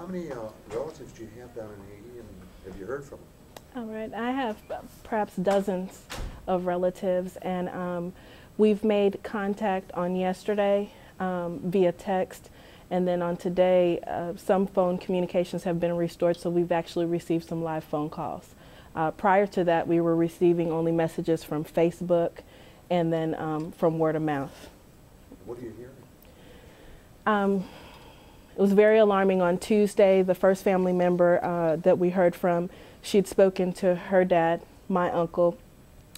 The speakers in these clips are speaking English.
How many relatives do you have down in Haiti, and have you heard from them? All right, I have perhaps dozens of relatives, and we've made contact on yesterday via text, and then on today, some phone communications have been restored, so we've actually received some live phone calls. Prior to that, we were receiving only messages from Facebook and then from word of mouth. What are you hearing? It was very alarming on Tuesday. The first family member that we heard from, she'd spoken to her dad, my uncle.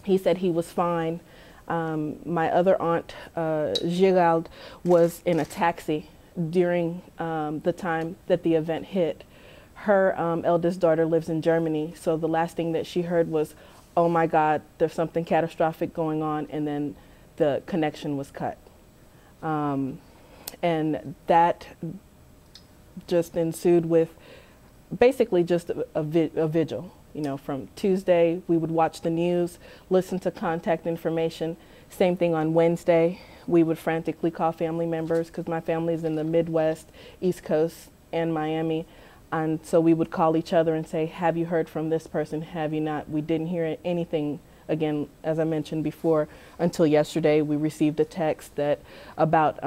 He said he was fine. My other aunt, Gérald, was in a taxi during the time that the event hit. Her eldest daughter lives in Germany, so the last thing that she heard was, oh my God, there's something catastrophic going on, and then the connection was cut. And that just ensued with basically just a vigil. You know, from Tuesday, we would watch the news, listen to contact information. Same thing on Wednesday. We would frantically call family members because my family's in the Midwest, East Coast, and Miami. And so we would call each other and say, have you heard from this person? Have you not? We didn't hear anything, again, as I mentioned before, until yesterday. We received a text that about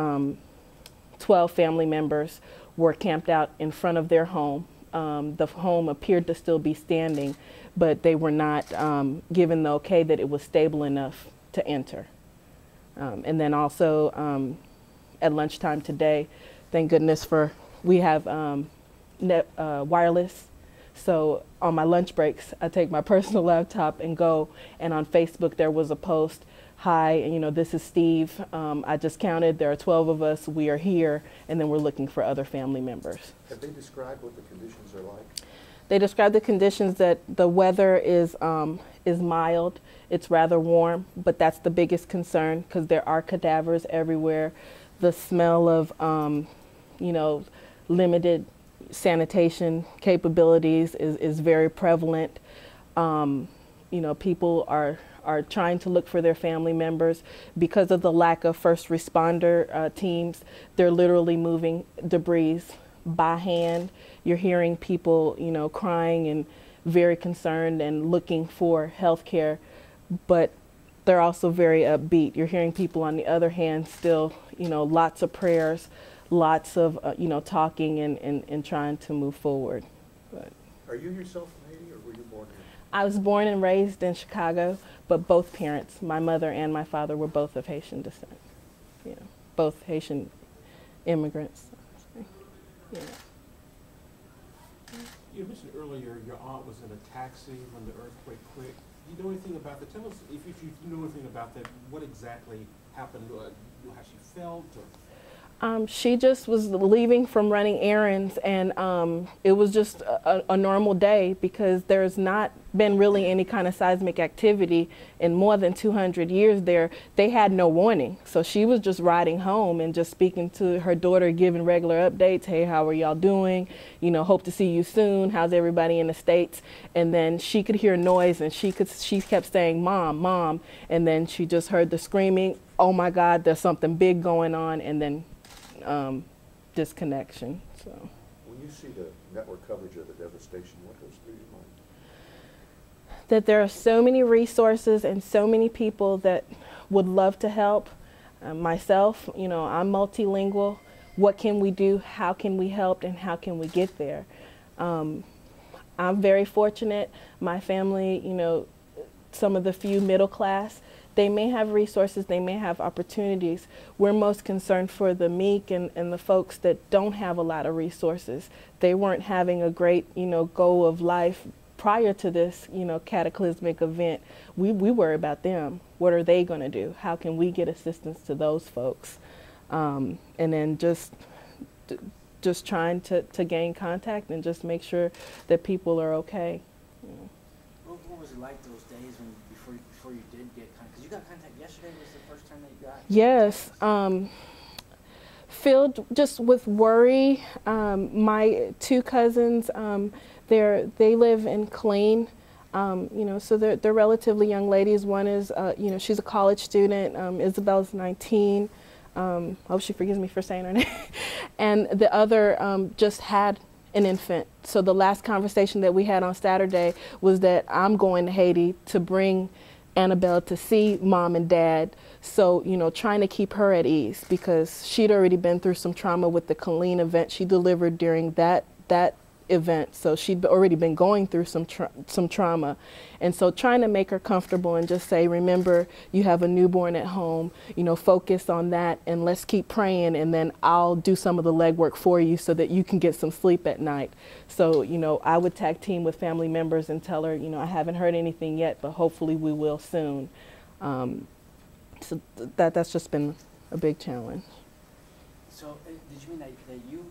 12 family members were camped out in front of their home. The home appeared to still be standing, but they were not given the okay that it was stable enough to enter. And then also at lunchtime today, thank goodness for, we have wireless. So on my lunch breaks, I take my personal laptop and go, and on Facebook there was a post, hi, and you know, this is Steve. I just counted, there are 12 of us, we are here, and then we're looking for other family members. Have they described what the conditions are like? They describe the conditions that the weather is mild, it's rather warm, but that's the biggest concern because there are cadavers everywhere. The smell of, you know, limited sanitation capabilities is very prevalent. You know, people are trying to look for their family members. Because of the lack of first responder teams, they're literally moving debris by hand. You're hearing people, you know, crying and very concerned and looking for health care, but they're also very upbeat. You're hearing people on the other hand still, you know, lots of prayers, lots of, you know, talking and trying to move forward. But are you yourself from Haiti, or were you born here? I was born and raised in Chicago, but both parents, my mother and my father, were both of Haitian descent. You know, both Haitian immigrants. Yeah. You mentioned earlier your aunt was in a taxi when the earthquake quit. Do you know anything about that? Tell us, if you know anything about that, what exactly happened, how she felt? Or she just was leaving from running errands, and it was just a normal day because there's not been really any kind of seismic activity in more than 200 years there. They had no warning. So she was just riding home and just speaking to her daughter, giving regular updates. Hey, how are y'all doing? You know, hope to see you soon. How's everybody in the States? And then she could hear noise, and she kept saying, Mom, Mom. And then she just heard the screaming, oh my God, there's something big going on, and then disconnection. So when you see the network coverage of the devastation, what goes through your mind? That there are so many resources and so many people that would love to help. Myself, you know, I'm multilingual. What can we do? How can we help? And how can we get there? I'm very fortunate. My family, you know, some of the few middle class, they may have resources, they may have opportunities. We're most concerned for the meek and the folks that don't have a lot of resources. They weren't having a great, you know, go of life prior to this, you know, cataclysmic event. We worry about them. What are they going to do? How can we get assistance to those folks? And then just trying to gain contact and just make sure that people are okay. What was it like those days when before you did get contact? Because you got contact yesterday. Was the first time that you got? Yes. Filled just with worry. My two cousins, they live in Killeen. You know, so they're relatively young ladies. One is, you know, she's a college student. Isabel's 19. Hope she forgives me for saying her name. And the other just had An infant. So the last conversation that we had on Saturday was that I'm going to Haiti to bring Annabelle to see mom and dad. So, you know, trying to keep her at ease because she'd already been through some trauma with the Colleen event. She delivered during that event. So she'd already been going through some trauma. And so trying to make her comfortable and just say, remember, you have a newborn at home, you know, focus on that and let's keep praying, and then I'll do some of the legwork for you so that you can get some sleep at night. So, you know, I would tag team with family members and tell her, you know, I haven't heard anything yet, but hopefully we will soon. So that's just been a big challenge. So did you mean that you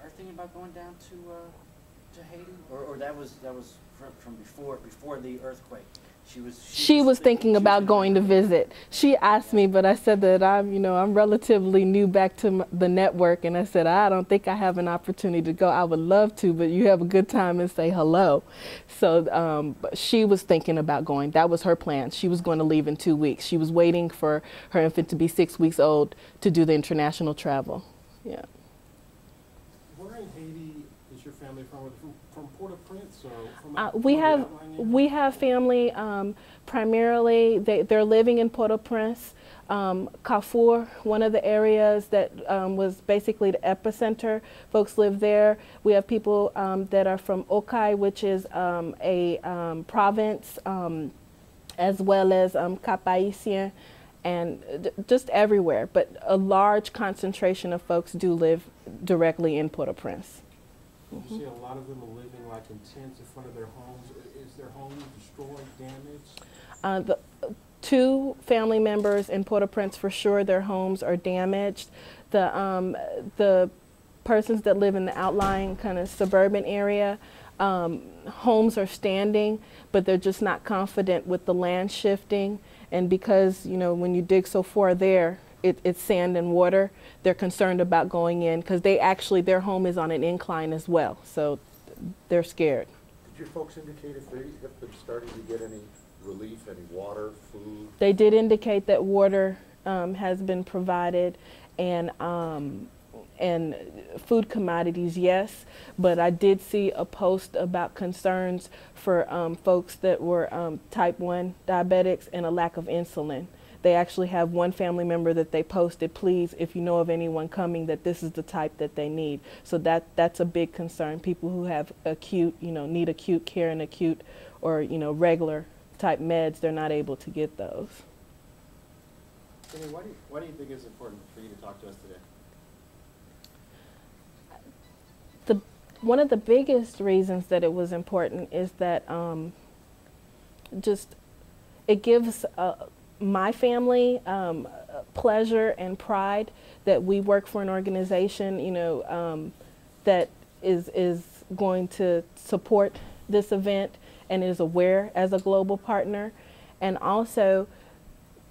are thinking about going down to Haiti, or that was from before the earthquake? She was thinking about going to visit. She asked me, but I said that I'm relatively new back to the network, and I said I don't think I have an opportunity to go. I would love to, but you have a good time and say hello. So but she was thinking about going. That was her plan. She was going to leave in 2 weeks. She was waiting for her infant to be 6 weeks old to do the international travel. Yeah. Where in Haiti is your family from? From Port-au-Prince or from we have family primarily. They're living in Port-au-Prince. Carrefour, one of the areas that was basically the epicenter. Folks live there. We have people that are from Okai, which is a province, as well as Cap-Haïtien, and just everywhere. But a large concentration of folks do live directly in Port-au-Prince. You see a lot of them are living like in tents in front of their homes. Is their home destroyed, damaged? The 2 family members in Port-au-Prince, for sure, their homes are damaged. The persons that live in the outlying kind of suburban area, homes are standing, but they're just not confident with the land shifting. And because, you know, when you dig so far there, it's sand and water, they're concerned about going in because their home is on an incline as well. So they're scared. Did your folks indicate if they have been starting to get any relief, any water, food? They did indicate that water has been provided, and food commodities, yes. But I did see a post about concerns for folks that were type 1 diabetics and a lack of insulin. They actually have one family member that they posted, please, if you know of anyone coming, that this is the type that they need. So that's a big concern. People who have acute, need acute care and acute or, regular type meds, they're not able to get those. Jenny, why do you think it's important for you to talk to us today? One of the biggest reasons that it was important is that it gives my family pleasure and pride that we work for an organization, that is going to support this event and is aware as a global partner, and also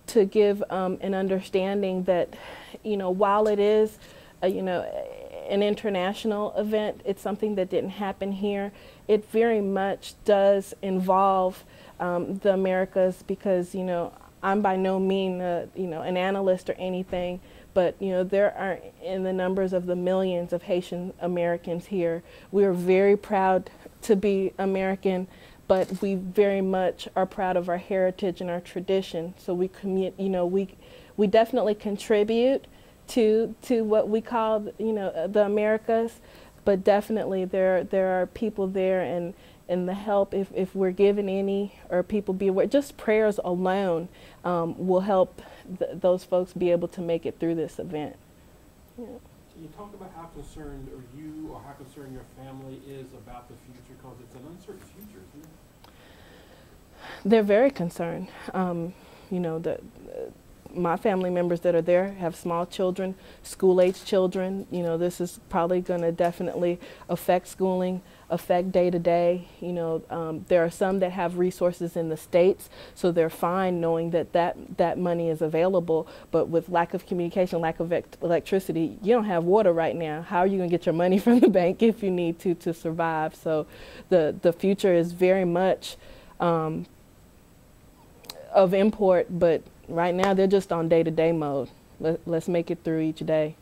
to give an understanding that, while it is, an international event, it's something that didn't happen here. It very much does involve the Americas because, I'm by no means, an analyst or anything, but, there are in the numbers of the millions of Haitian Americans here. We are very proud to be American, but we very much are proud of our heritage and our tradition. So we we definitely contribute to what we call, the Americas, but definitely there are people there, and the help, if we're given any, or people be aware, just prayers alone will help those folks be able to make it through this event. Yeah. Can you talk about how concerned how concerned your family is about the future, because it's an uncertain future, isn't it? They're very concerned. My family members that are there have small children, school-age children. This is probably going to definitely affect schooling, affect day-to-day. There are some that have resources in the States, so they're fine knowing that money is available. But with lack of communication, lack of electricity, you don't have water right now. How are you going to get your money from the bank if you need to survive? So the future is very much of import, but right now they're just on day-to-day mode. Let's make it through each day.